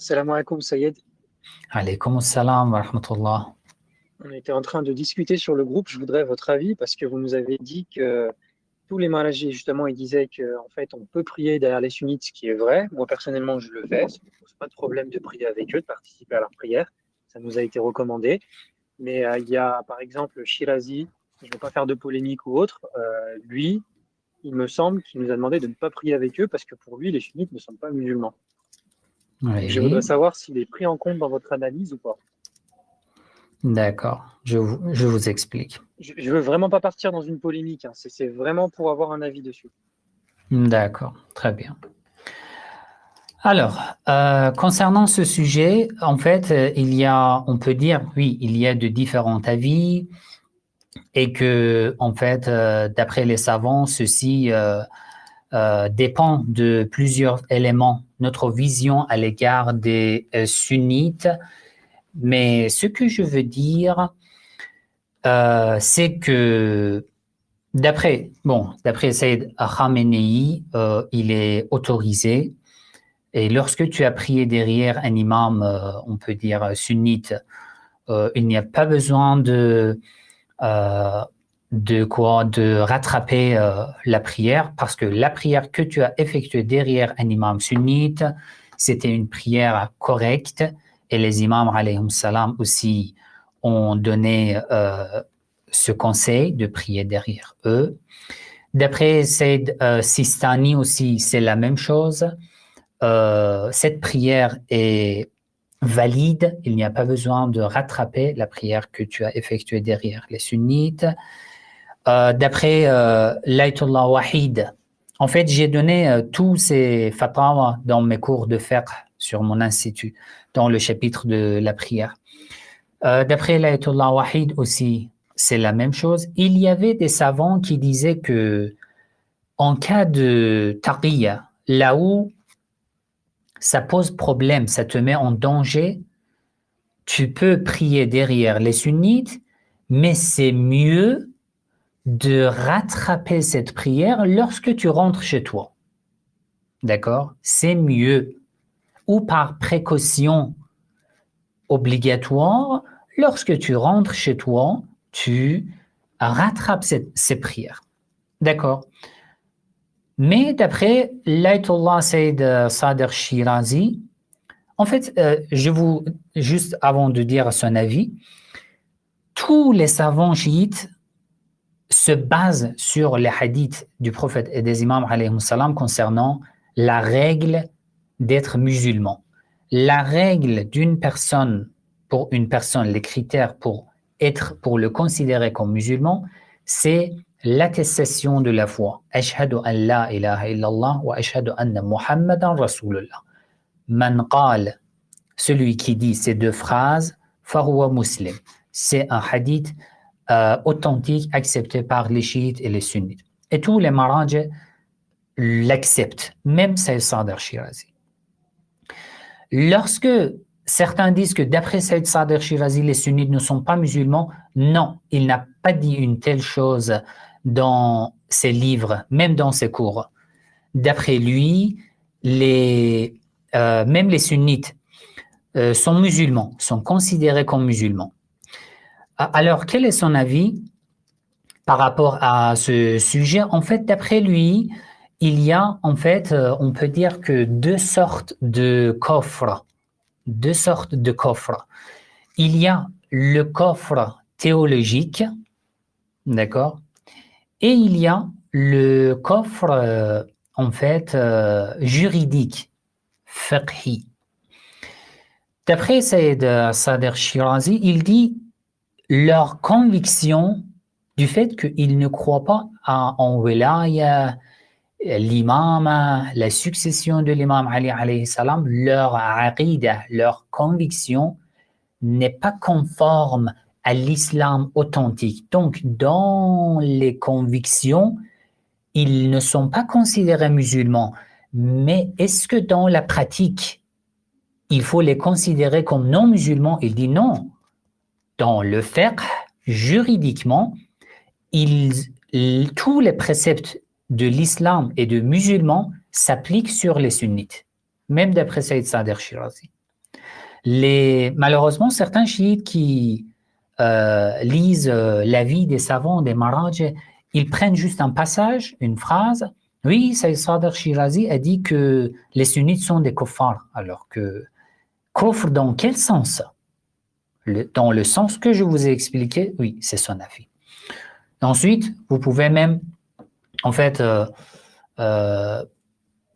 Salam alaikum Sayed. Alaykoum salam wa rahmatullah. On était en train de discuter sur le groupe. Je voudrais votre avis parce que vous nous avez dit que tous les malajis, justement, ils disaient qu'en fait, on peut prier derrière les sunnites, ce qui est vrai. Moi, personnellement, je le fais. Ça ne me pose pas de problème de prier avec eux, de participer à leur prière. Ça nous a été recommandé. Mais il y a, par exemple, Shirazi, je ne vais pas faire de polémique ou autre. Lui, il me semble qu'il nous a demandé de ne pas prier avec eux parce que pour lui, les sunnites ne sont pas musulmans. Donc, je voudrais Oui, savoir s'il est pris en compte dans votre analyse ou pas. d'accord, je vous explique. Je veux vraiment pas partir dans une polémique, hein. C'est vraiment pour avoir un avis dessus. D'accord, très bien. Alors, concernant ce sujet, en fait, on peut dire, oui, il y a de différents avis et que, en fait, d'après les savants, ceci dépend de plusieurs éléments. Notre vision à l'égard des sunnites, mais ce que je veux dire, c'est que d'après Saïd Khamenei, il est autorisé. Et lorsque tu as prié derrière un imam, on peut dire sunnite, il n'y a pas besoin euh, de rattraper la prière, parce que la prière que tu as effectuée derrière un imam sunnite, c'était une prière correcte, et les imams alayhim salam aussi ont donné ce conseil de prier derrière eux. D'après Saïd Sistani aussi, c'est la même chose. Cette prière est valide, il n'y a pas besoin de rattraper la prière que tu as effectuée derrière les sunnites. D'après l'Ayatollah Wahid, en fait, j'ai donné tous ces fatwas dans mes cours de fiqh sur mon institut, dans le chapitre de la prière. D'après l'Ayatollah Wahid aussi, c'est la même chose. Il y avait des savants qui disaient que en cas de taqiyya, là où ça pose problème, ça te met en danger, tu peux prier derrière les sunnites, mais c'est mieux de rattraper cette prière lorsque tu rentres chez toi. D'accord? C'est mieux. Ou par précaution obligatoire, lorsque tu rentres chez toi, tu rattrapes ces prières. D'accord? Mais d'après l'Ayatollah Sayyid Sadr Shirazi, en fait, juste avant de dire son avis, tous les savants chiites se basent sur les hadiths du prophète et des imams alayhim salam concernant la règle d'être musulman. La règle d'une personne, pour une personne, les critères pour le considérer comme musulman, c'est l'attestation de la foi. Ashhadu an la ilaha illallah wa ashhadu anna Muhammadan Rasulullah. Man qal, celui qui dit ces deux phrases, fahuwa muslim. C'est un hadith authentique accepté par les chiites et les sunnites. Et tous les marajis l'acceptent, même Sayyid Sadr Shirazi. Lorsque certains disent que d'après Sayyid Sadr Shirazi, les sunnites ne sont pas musulmans, non, il n'a pas dit une telle chose dans ses livres, même dans ses cours. D'après lui, même les sunnites sont musulmans, sont considérés comme musulmans. Alors, quel est son avis par rapport à ce sujet? En fait, d'après lui, il y a, en fait, on peut dire que deux sortes de coffres. Deux sortes de coffres. Il y a le coffre théologique, d'accord? Et il y a le coffre, en fait, juridique, fiqhi. D'après Sayyid Sadr Shirazi, il dit leur conviction du fait qu'ils ne croient pas en wilaya, l'imam, la succession de l'imam Ali alayhi salam, leur aqidah, leur conviction n'est pas conforme à l'islam authentique. Donc, dans les convictions, ils ne sont pas considérés musulmans. Mais est-ce que dans la pratique, il faut les considérer comme non musulmans? Il dit non. Dans le fiqh, juridiquement, tous les préceptes de l'islam et de musulmans s'appliquent sur les sunnites, même d'après Sayyid Sadr Shirazi. Malheureusement, certains chiites qui lisent l'avis des savants, des maraj, ils prennent juste un passage, une phrase. Oui, Sayyid Sadr Shirazi a dit que les sunnites sont des kuffars, alors que kufr dans quel sens? Dans le sens que je vous ai expliqué, oui, c'est son avis. Ensuite, vous pouvez même, en fait,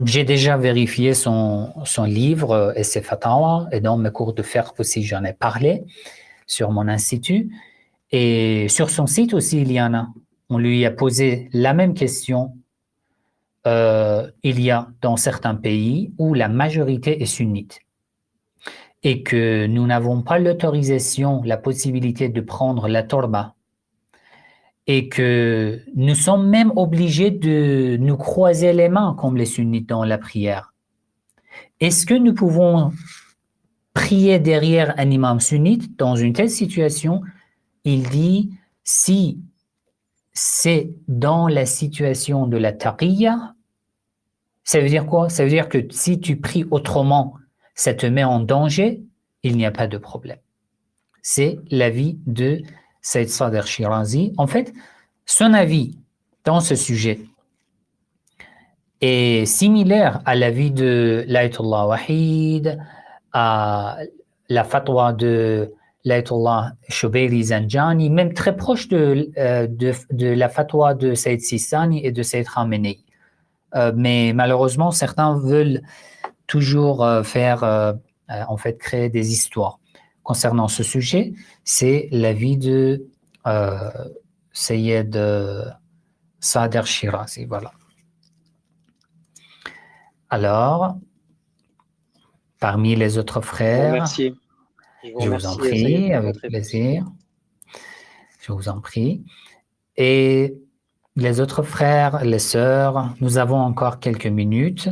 j'ai déjà vérifié son livre et ses fatawa, et dans mes cours de fiqh aussi, j'en ai parlé sur mon institut. Et sur son site aussi, il y en a. On lui a posé la même question. Il y a dans certains pays où la majorité est sunnite et que nous n'avons pas l'autorisation, la possibilité de prendre la torba et que nous sommes même obligés de nous croiser les mains comme les sunnites dans la prière. Est-ce que nous pouvons prier derrière un imam sunnite dans une telle situation? Il dit, si c'est dans la situation de la taqiyya, ça veut dire quoi? Ça veut dire que si tu pries autrement, ça te met en danger, il n'y a pas de problème. C'est l'avis de Sayyid Sadr Shirazi. En fait, son avis dans ce sujet est similaire à l'avis de l'Ayatollah Wahid, à la fatwa de l'Ayatollah Shubayri Zanjani, même très proche de la fatwa de Sayyid Sistani et de Sayyid Khamenei. Mais malheureusement, certains veulent toujours en fait, créer des histoires. Concernant ce sujet, c'est l'avis de Sayyid Sadr Shirazi. Voilà. Alors, parmi les autres frères, je vous en prie, avec plaisir. Je vous en prie. Et les autres frères, les sœurs, nous avons encore quelques minutes.